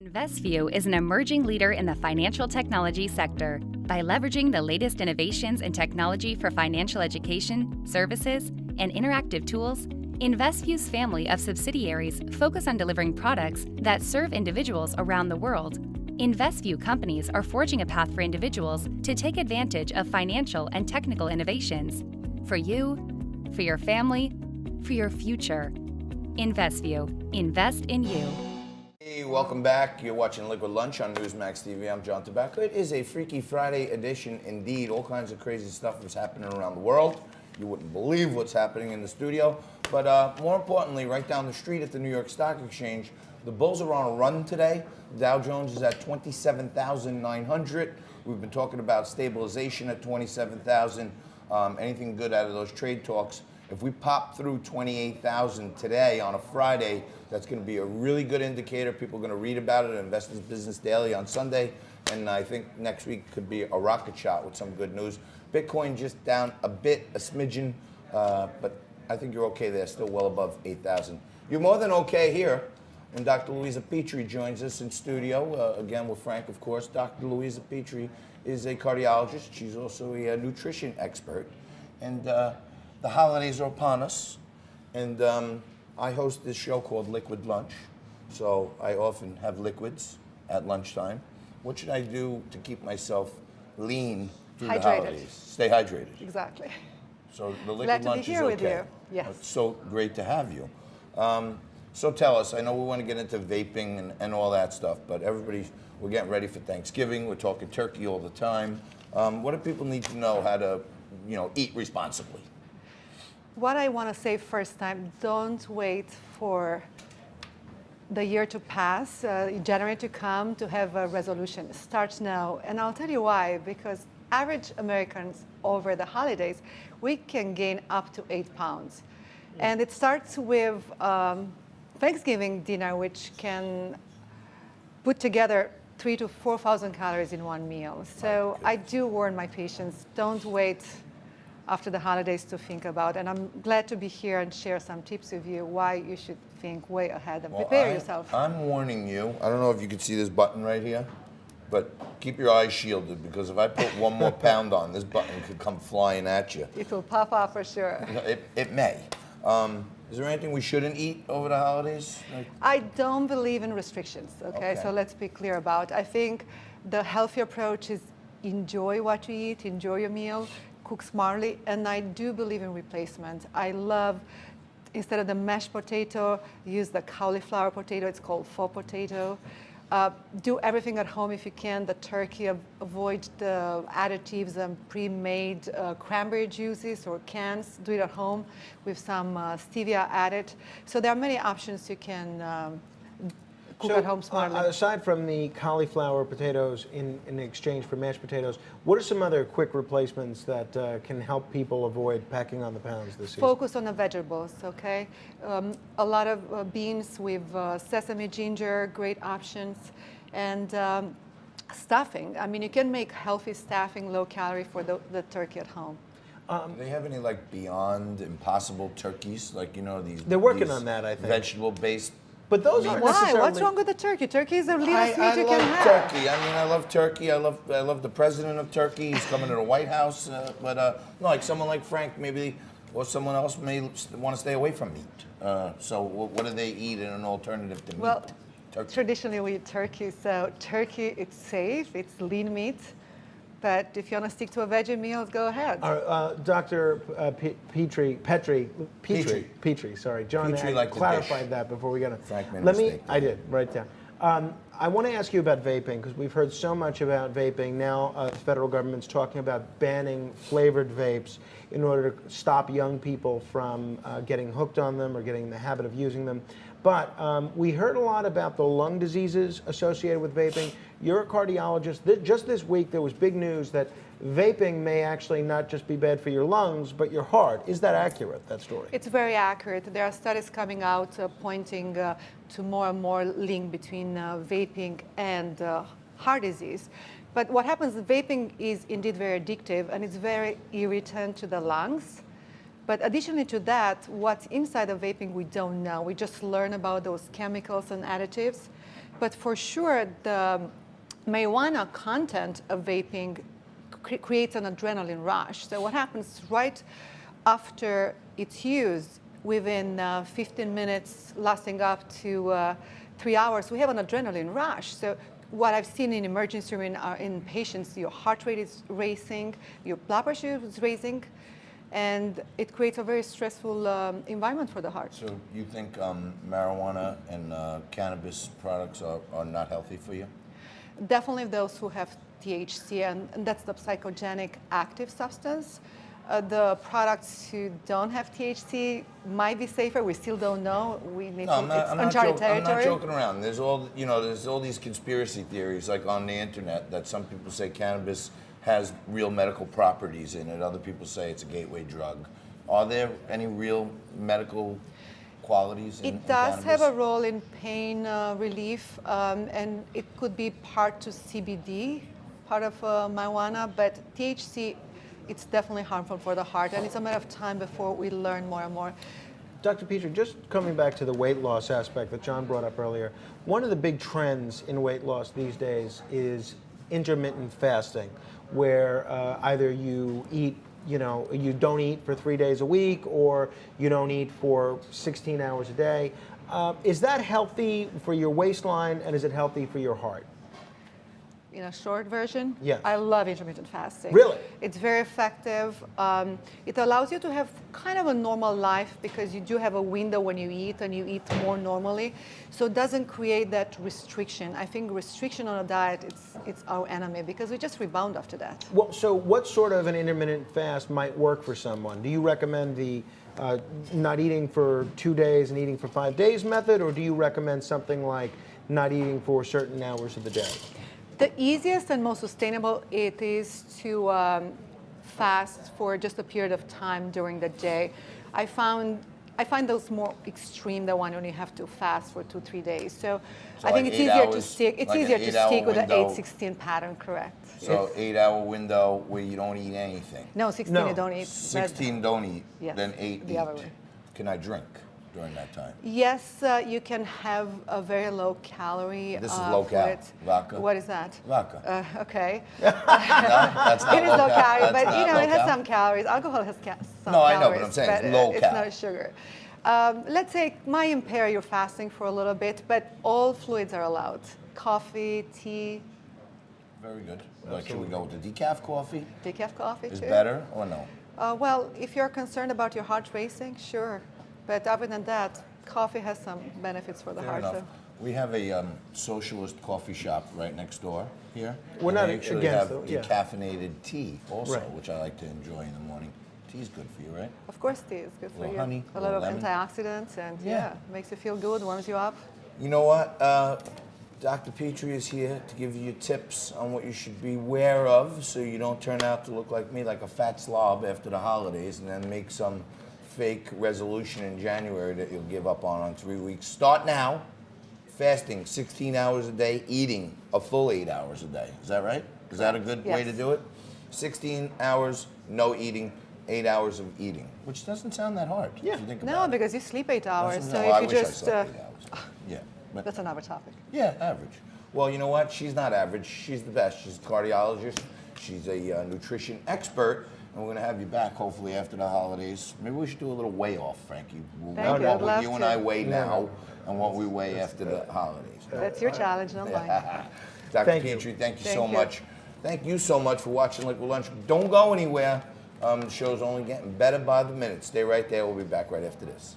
InvestView is an emerging leader in the financial technology sector. By leveraging the latest innovations in technology for financial education, services, and interactive tools, InvestView's family of subsidiaries focus on delivering products that serve individuals around the world. InvestView companies are forging a path for individuals to take advantage of financial and technical innovations. For you, for your family, for your future. InvestView. Invest in you. Hey, welcome back. You're watching Liquid Lunch on Newsmax TV. I'm John Tobacco. It is a Freaky Friday edition indeed. All kinds of crazy stuff is happening around the world. You wouldn't believe what's happening in the studio. But more importantly, right down the street at the New York Stock Exchange, the bulls are on a run today. Dow Jones is at 27,900. We've been talking about stabilization at 27,000. Anything good out of those trade talks. If we pop through 28,000 today on a Friday, that's going to be a really good indicator. People are going to read about it at Investors Business Daily on Sunday. And I think next week could be a rocket shot with some good news. Bitcoin just down a bit, a smidgen, but I think you're okay there, still well above 8,000. You're more than okay here when Dr. Luiza Petre joins us in studio. Again, with Frank, of course. Dr. Luiza Petre is a cardiologist. She's also a nutrition expert. And the holidays are upon us, and I host this show called Liquid Lunch, so I often have liquids at lunchtime. What should I do to keep myself lean through the holidays? Stay hydrated. Exactly. So the Liquid Glad Lunch to be is here okay. with you. Yes. It's so great to have you. So tell us, I know we want to get into vaping and all that stuff, but we're getting ready for Thanksgiving. We're talking turkey all the time. What do people need to know how to, eat responsibly? What I want to say first time, don't wait for the year to pass, January to come to have a resolution. Start now. And I'll tell you why, because average Americans over the holidays, we can gain up to 8 pounds. And it starts with Thanksgiving dinner, which can put together 3,000 to 4,000 calories in one meal. So I do warn my patients, don't wait after the holidays to think about. And I'm glad to be here and share some tips with you why you should think way ahead and prepare yourself. I'm warning you. I don't know if you can see this button right here, but keep your eyes shielded, because if I put one more pound on, this button could come flying at you. It will pop off for sure. It may. Is there anything we shouldn't eat over the holidays? I don't believe in restrictions, okay? So let's be clear about it. I think the healthy approach is enjoy what you eat, enjoy your meal, cook smartly, and I do believe in replacement. I love, instead of the mashed potato, use the cauliflower potato. It's called faux potato. Do everything at home if you can. The turkey, avoid the additives and pre-made cranberry juices or cans. Do it at home with some stevia added. So there are many options you can cook at home smartly. Aside from the cauliflower potatoes in exchange for mashed potatoes, what are some other quick replacements that can help people avoid packing on the pounds this season? Focus on the vegetables, okay? A lot of beans with sesame, ginger, great options. And stuffing. I mean, you can make healthy stuffing, low calorie for the turkey at home. Do they have any Beyond Impossible turkeys? These. They're working on that, I think. Vegetable-based. But those aren't Why? necessarily... What's wrong with the turkey? Turkey is the leanest meat you can have. I love turkey. I love turkey. I love the president of Turkey. He's coming to the White House. But someone like Frank, maybe, or someone else may want to stay away from meat. So what do they eat in an alternative to meat? Well, turkey. Traditionally we eat turkey. So turkey, it's safe. It's lean meat. But if you want to stick to a veggie meal, go ahead. Dr. Petrie, sorry. John clarified that before we got to... I did, write it down. I want to ask you about vaping, because we've heard so much about vaping. Now the federal government's talking about banning flavored vapes in order to stop young people from getting hooked on them or getting in the habit of using them. But we heard a lot about the lung diseases associated with vaping. You're a cardiologist. Just this week, there was big news that vaping may actually not just be bad for your lungs, but your heart. Is that accurate, that story? It's very accurate. There are studies coming out pointing to more and more link between vaping and heart disease. But what happens, vaping is indeed very addictive, and it's very irritant to the lungs. But additionally to that, what's inside of vaping we don't know. We just learn about those chemicals and additives. But for sure, the marijuana content of vaping creates an adrenaline rush. So what happens right after it's used, within 15 minutes, lasting up to 3 hours, we have an adrenaline rush. So what I've seen in emergency room in patients, your heart rate is racing, your blood pressure is raising, and it creates a very stressful environment for the heart. So you think marijuana and cannabis products are not healthy for you? Definitely those who have THC, and that's the psychogenic active substance. The products who don't have THC might be safer. We still don't know. We need to. It's uncharted territory. I'm not joking around. There's all these conspiracy theories like on the internet that some people say cannabis has real medical properties in it. Other people say it's a gateway drug. Are there any real medical qualities in It does cannabis? have a role in pain relief, and it could be part to CBD, part of marijuana, but THC, it's definitely harmful for the heart, and it's a matter of time before we learn more and more. Dr. Petre, just coming back to the weight loss aspect that John brought up earlier, one of the big trends in weight loss these days is intermittent fasting, where either you eat, you don't eat for 3 days a week, or you don't eat for 16 hours a day. Is that healthy for your waistline, and is it healthy for your heart? In a short version, yes. I love intermittent fasting. Really? It's very effective. It allows you to have kind of a normal life because you do have a window when you eat and you eat more normally. So it doesn't create that restriction. I think restriction on a diet, it's our enemy because we just rebound after that. Well, so what sort of an intermittent fast might work for someone? Do you recommend the not eating for 2 days and eating for 5 days method, or do you recommend something like not eating for certain hours of the day? The easiest and most sustainable it is to fast for just a period of time during the day. I find those more extreme, the one when you have to fast for 2-3 days. So I think it's easier to stick. It's easier to stick with the 8-16 pattern, correct? So 8-hour window where you don't eat anything. No, 16 No. you don't eat. 16 don't eat, Yes, then 8 the eat. other way. Can I drink during that time? Yes, you can have a very low calorie. This is low cal. Vodka? What is that? Vodka. Okay. No, that's not It is low calorie, That's but not it has low-cal? some calories. Alcohol has some No, calories. I know, but I'm saying it's low It's cal. not sugar. Let's say it might impair your fasting for a little bit, but all fluids are allowed. Coffee, tea. Very good. Like, should we go with the decaf coffee? Decaf coffee Is too? better or no? Well, if you're concerned about your heart racing, sure. But other than that, coffee has some benefits for the Fair heart. enough. So. We have a socialist coffee shop right next door here. We're and not they actually against have it, yeah. decaffeinated tea also, Right. which I like to enjoy in the morning. Tea's good for you, right? Of course, tea is good for Little you. honey, a lot of little lemon. antioxidants, and Yeah. makes you feel good, warms you up. You know what? Dr. Petre is here to give you tips on what you should be aware of so you don't turn out to look like me, like a fat slob after the holidays, and then make some fake resolution in January that you'll give up on 3 weeks. Start now. Fasting 16 hours a day, eating a full 8 hours a day. Is that right? Is that a good way to Yes. do it? 16 hours, no eating, 8 hours of eating, which doesn't sound that hard if you think No, about it. because you sleep 8 hours. So No, if I you wish I just, slept 8 hours. Yeah. But that's another topic. yeah, average. Well, you know what? She's not average. She's the best. She's a cardiologist. She's a nutrition expert. And we're going to have you back hopefully after the holidays. Maybe we should do a little weigh off, Frankie. Thank you. What I'd love you and to. I weigh now and what we weigh after the holidays. That's your challenge, not mine. Dr. Thank you. Petre, thank you Thank so you. much. Thank you so much for watching Liquid Lunch. Don't go anywhere. The show's only getting better by the minute. Stay right there. We'll be back right after this.